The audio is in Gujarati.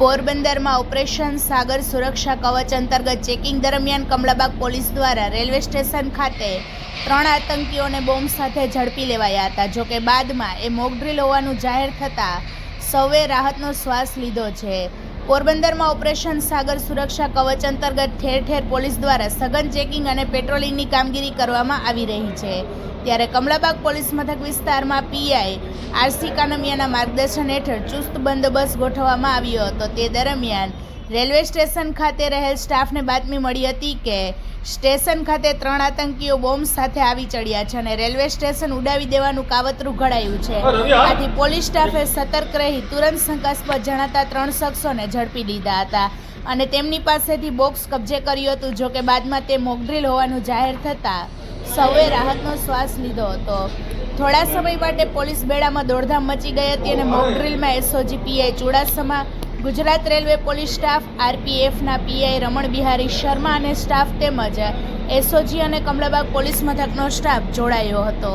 પોરબંદરમાં ઓપરેશન સાગર સુરક્ષા કવચ અંતર્ગત ચેકિંગ દરમિયાન કમલાબાગ પોલીસ દ્વારા રેલવે સ્ટેશન ખાતે 3 આતંકીઓને બોમ્બ સાથે ઝડપી લેવાયા હતા। જોકે બાદમાં એ મોક ડ્રીલ હોવાનું જાહેર થતાં સૌએ રાહતનો શ્વાસ લીધો છે। પોરબંદરમાં ઓપરેશન સાગર સુરક્ષા કવચ અંતર્ગત ઠેર ઠેર પોલીસ દ્વારા સઘન ચેકિંગ અને પેટ્રોલિંગની કામગીરી કરવામાં આવી રહી છે। ત્યારે કમલાબાગ પોલીસ મથક વિસ્તારમાં પીઆઈ આરસી કાનમિયાના માર્ગદર્શન હેઠળ ચુસ્ત બંદોબસ્ત ગોઠવવામાં આવ્યો હતો। તે દરમિયાન રેલવે સ્ટેશન ખાતે રહેલ સ્ટાફને બાતમી મળી હતી કે સ્ટેશન ખાતે 3 આતંકીઓ બોમ્બ સાથે આવી ચડ્યા છે અને રેલવે સ્ટેશન ઉડાવી દેવાનું કાવતરું ઘડાયું છે। આથી પોલીસ સ્ટાફે સતર્ક રહી તુરંત શંકાસ્પદ જણાતા 3 શખ્સોને ઝડપી લીધા હતા અને તેમની પાસેથી બોક્સ કબજે કર્યું હતું। જોકે બાદમાં તે મોકડ્રીલ હોવાનું જાહેર થતાં સૌએ રાહતનો શ્વાસ લીધો હતો। થોડા સમય માટે પોલીસ બેડામાં દોડધામ મચી ગઈ હતી અને મોકડ્રીલમાં SOG PI Chudasama, Gujarat railway police staff, આરપીએફના પીઆઈ રમણ બિહારી શર્મા અને સ્ટાફ તેમજ એસઓજી અને કમલાબાગ પોલીસ મથકનો સ્ટાફ જોડાયો હતો।